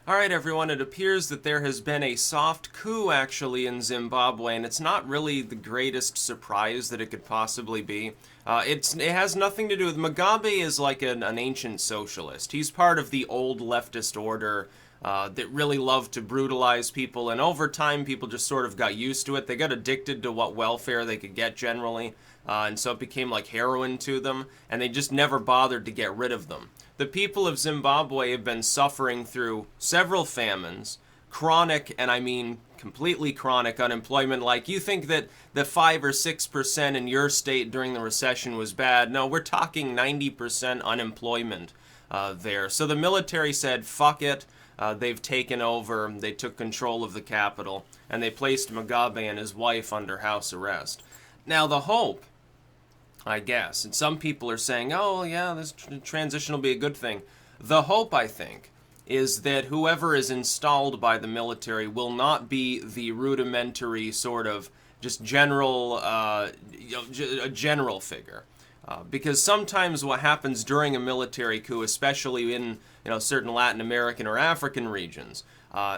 Alright everyone, it appears that there has been a soft coup actually in Zimbabwe, and it's not really the greatest surprise that it could possibly be. It has nothing to do with Mugabe is like an ancient socialist. He's part of the old leftist order that really loved to brutalize people, and over time people just sort of got used to it. They got addicted to what welfare they could get generally, and so it became like heroin to them, and they just never bothered to get rid of them. The people of Zimbabwe have been suffering through several famines, chronic, and I mean completely chronic unemployment. Like, you think that the 5 or 6% in your state during the recession was bad. No, we're talking 90% unemployment there. So the military said, fuck it. They've taken over, they took control of the capital, and they placed Mugabe and his wife under house arrest. Now, the hope, I guess, and some people are saying, oh, yeah, this transition will be a good thing. The hope, I think, is that whoever is installed by the military will not be the rudimentary sort of just general, a general figure. Because sometimes what happens during a military coup, especially in certain Latin American or African regions,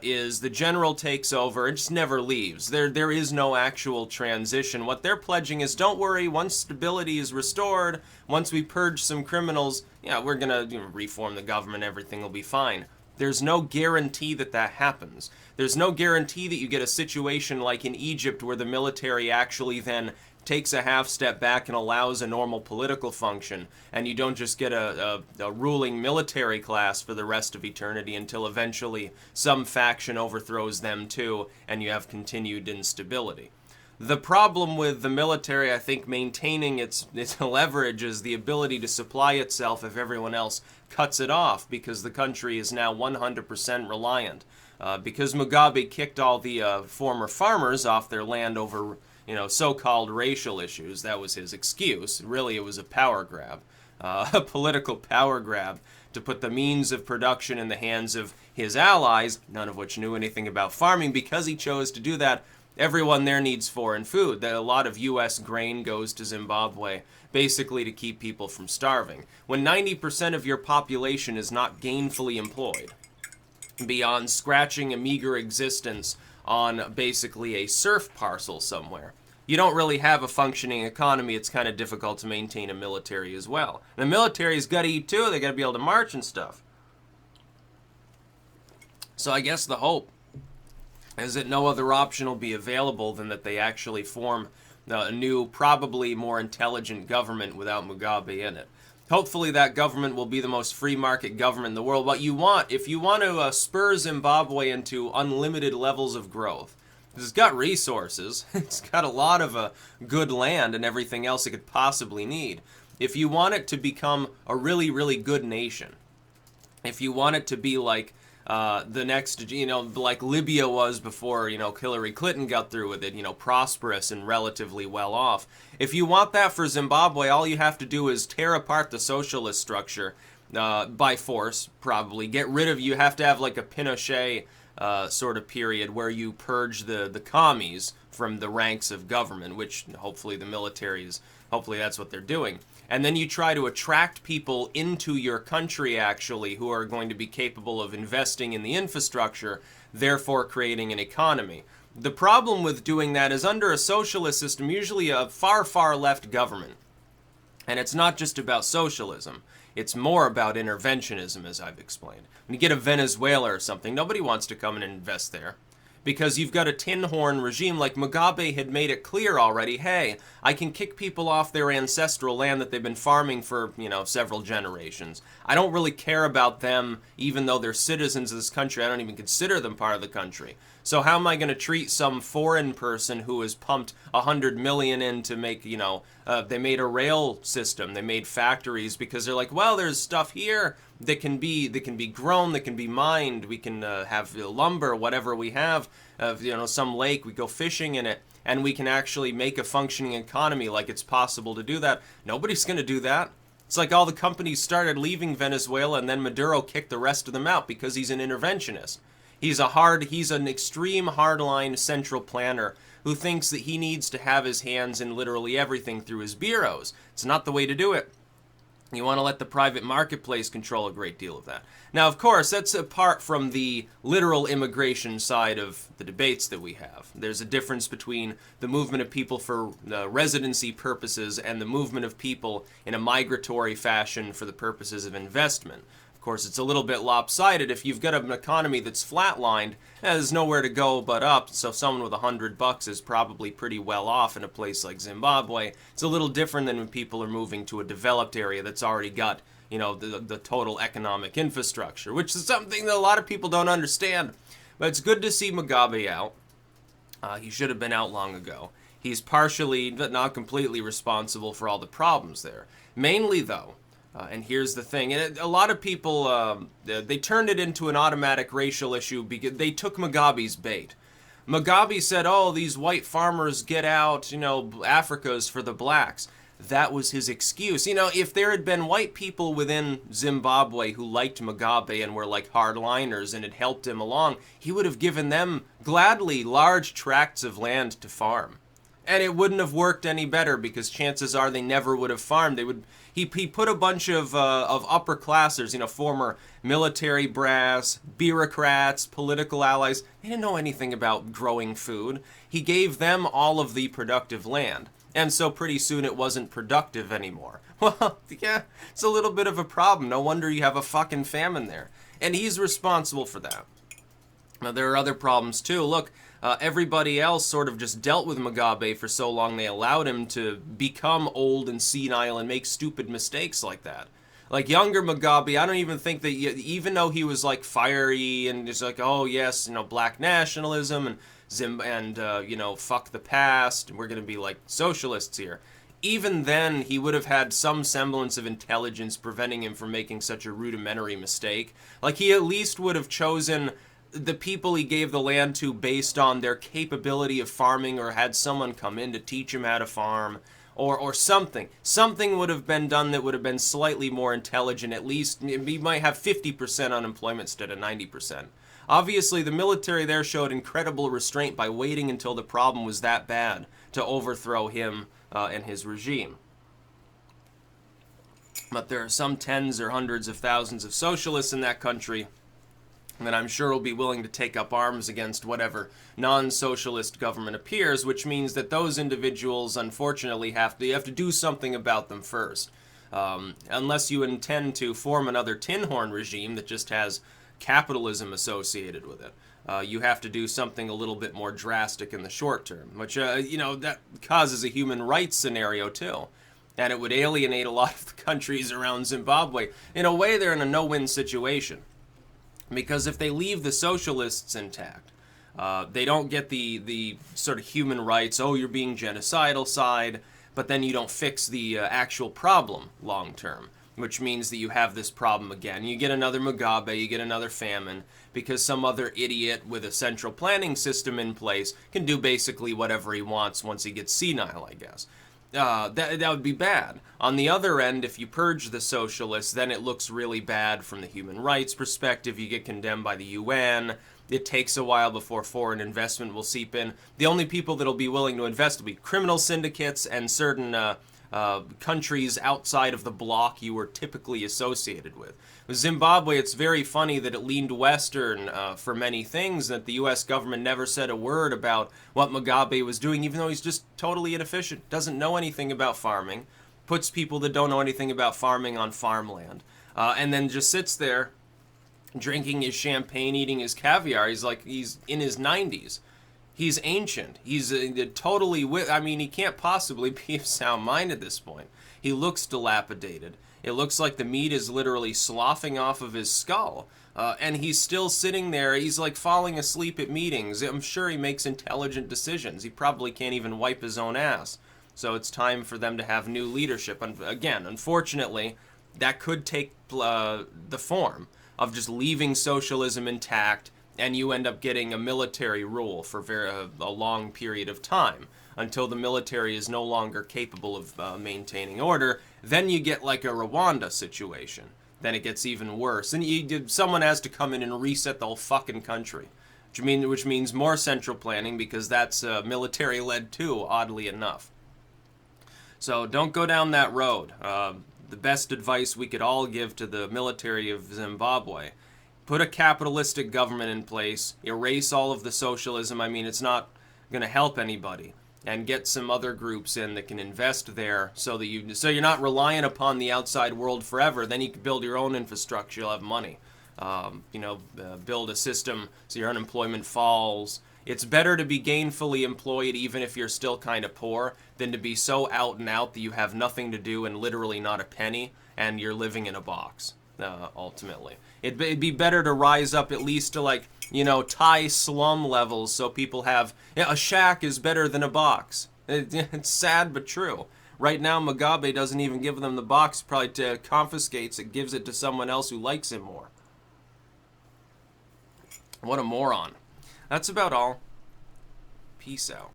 is the general takes over and just never leaves. There is no actual transition. What they're pledging is, don't worry, once stability is restored, once we purge some criminals, we're going to reform the government, everything will be fine. There's no guarantee that that happens. There's no guarantee that you get a situation like in Egypt where the military actually then takes a half step back and allows a normal political function, and you don't just get a ruling military class for the rest of eternity until eventually some faction overthrows them too, and you have continued instability. The problem with the military, I think, maintaining its leverage is the ability to supply itself if everyone else cuts it off, because the country is now 100% reliant. Because Mugabe kicked all the former farmers off their land over so-called racial issues. That was his excuse. Really, it was a power grab, a political power grab to put the means of production in the hands of his allies, none of which knew anything about farming. Because he chose to do that, everyone there needs foreign food. That a lot of U.S. grain goes to Zimbabwe, basically to keep people from starving. When 90% of your population is not gainfully employed, beyond scratching a meager existence on basically a surf parcel somewhere, you don't really have a functioning economy. It's kind of difficult to maintain a military as well. And the military's got to eat too. They got to be able to march and stuff. So I guess the hope is that no other option will be available than that they actually form a new, probably more intelligent government without Mugabe in it. Hopefully that government will be the most free market government in the world. What you want, if you want to spur Zimbabwe into unlimited levels of growth, it's got resources, it's got a lot of good land and everything else it could possibly need. If you want it to become a really, really good nation, if you want it to be like the next, like Libya was before, Hillary Clinton got through with it, prosperous and relatively well off. If you want that for Zimbabwe, all you have to do is tear apart the socialist structure by force, probably. Get rid of, you have to have like a Pinochet sort of period where you purge the commies from the ranks of government, which hopefully the military is, hopefully that's what they're doing. And then you try to attract people into your country, actually, who are going to be capable of investing in the infrastructure, therefore creating an economy. The problem with doing that is under a socialist system, usually a far, far left government. And it's not just about socialism. It's more about interventionism, as I've explained. When you get a Venezuela or something, nobody wants to come and invest there. Because you've got a tin horn regime. Like Mugabe had made it clear already, hey, I can kick people off their ancestral land that they've been farming for, several generations. I don't really care about them, even though they're citizens of this country. I don't even consider them part of the country. So how am I going to treat some foreign person who has pumped $100 million in to make, they made a rail system, they made factories, because they're like, well, there's stuff here that can be grown, that can be mined, we can have lumber, whatever we have, some lake, we go fishing in it, and we can actually make a functioning economy like it's possible to do that. Nobody's going to do that. It's like all the companies started leaving Venezuela, and then Maduro kicked the rest of them out because he's an interventionist. He's an extreme hardline central planner who thinks that he needs to have his hands in literally everything through his bureaus. It's not the way to do it. You want to let the private marketplace control a great deal of that. Now, of course, that's apart from the literal immigration side of the debates that we have. There's a difference between the movement of people for residency purposes and the movement of people in a migratory fashion for the purposes of investment. Of course, it's a little bit lopsided. If you've got an economy that's flatlined, there's nowhere to go but up, so someone with $100 is probably pretty well off in a place like Zimbabwe. It's a little different than when people are moving to a developed area that's already got, you know, the total economic infrastructure, which is something that a lot of people don't understand. But it's good to see Mugabe out. He should have been out long ago. He's partially, but not completely, responsible for all the problems there. Mainly, though, and here's the thing, and a lot of people, they turned it into an automatic racial issue because they took Mugabe's bait. Mugabe said, oh, these white farmers get out, you know, Africa's for the blacks. That was his excuse. You know, if there had been white people within Zimbabwe who liked Mugabe and were like hardliners and had helped him along, he would have given them gladly large tracts of land to farm. And it wouldn't have worked any better because chances are they never would have farmed. They would. He put a bunch of upper classers, you know, former military brass, bureaucrats, political allies. They didn't know anything about growing food. He gave them all of the productive land. And so pretty soon it wasn't productive anymore. Well, yeah, it's a little bit of a problem. No wonder you have a fucking famine there. And he's responsible for that. Now, there are other problems too. Look, everybody else sort of just dealt with Mugabe for so long they allowed him to become old and senile and make stupid mistakes like that. Like younger Mugabe, I don't even think that, even though he was like fiery and just like, oh yes, you know, black nationalism and you know, fuck the past, we're going to be like socialists here. Even then, he would have had some semblance of intelligence preventing him from making such a rudimentary mistake. Like, he at least would have chosen the people he gave the land to based on their capability of farming, or had someone come in to teach him how to farm, or something. Something would have been done that would have been slightly more intelligent. At least, he might have 50% unemployment instead of 90%. Obviously, the military there showed incredible restraint by waiting until the problem was that bad to overthrow him and his regime. But there are some tens or hundreds of thousands of socialists in that country that I'm sure will be willing to take up arms against whatever non-socialist government appears, which means that those individuals, unfortunately, have to do something about them first. Unless you intend to form another tin horn regime that just has capitalism associated with it. You have to do something a little bit more drastic in the short term, which, you know, that causes a human rights scenario too. And it would alienate a lot of the countries around Zimbabwe. In a way, they're in a no-win situation. Because if they leave the socialists intact, they don't get the sort of human rights, oh, you're being genocidal side, but then you don't fix the actual problem long term. Which means that you have this problem again. You get another Mugabe, you get another famine, because some other idiot with a central planning system in place can do basically whatever he wants once he gets senile, I guess. That would be bad. On the other end, if you purge the socialists, then it looks really bad from the human rights perspective. You get condemned by the UN. It takes a while before foreign investment will seep in. The only people that will be willing to invest will be criminal syndicates and certain countries outside of the bloc you were typically associated with. With Zimbabwe, it's very funny that it leaned Western for many things, that the U.S. government never said a word about what Mugabe was doing, even though he's just totally inefficient, doesn't know anything about farming, puts people that don't know anything about farming on farmland, and then just sits there drinking his champagne, eating his caviar. He's like, he's in his 90s. He's ancient. He's totally... I mean, he can't possibly be of sound mind at this point. He looks dilapidated. It looks like the meat is literally sloughing off of his skull. And he's still sitting there. He's like falling asleep at meetings. I'm sure he makes intelligent decisions. He probably can't even wipe his own ass. So it's time for them to have new leadership. And again, unfortunately, that could take the form of just leaving socialism intact, and you end up getting a military rule for a long period of time until the military is no longer capable of maintaining order. Then you get like a Rwanda situation. Then it gets even worse. And someone has to come in and reset the whole fucking country, which means more central planning, because that's military-led too, oddly enough. So don't go down that road. the best advice we could all give to the military of Zimbabwe. Put a capitalistic government in place, erase all of the socialism. I mean, it's not going to help anybody. And get some other groups in that can invest there so that you're not reliant upon the outside world forever. Then you can build your own infrastructure. You'll have money. Build a system so your unemployment falls. It's better to be gainfully employed even if you're still kind of poor than to be so out and out that you have nothing to do and literally not a penny and you're living in a box, ultimately. It'd be better to rise up at least to, like, Thai slum levels so people have... a shack is better than a box. It's sad but true. Right now, Mugabe doesn't even give them the box, probably confiscates it, gives it to someone else who likes him more. What a moron. That's about all. Peace out.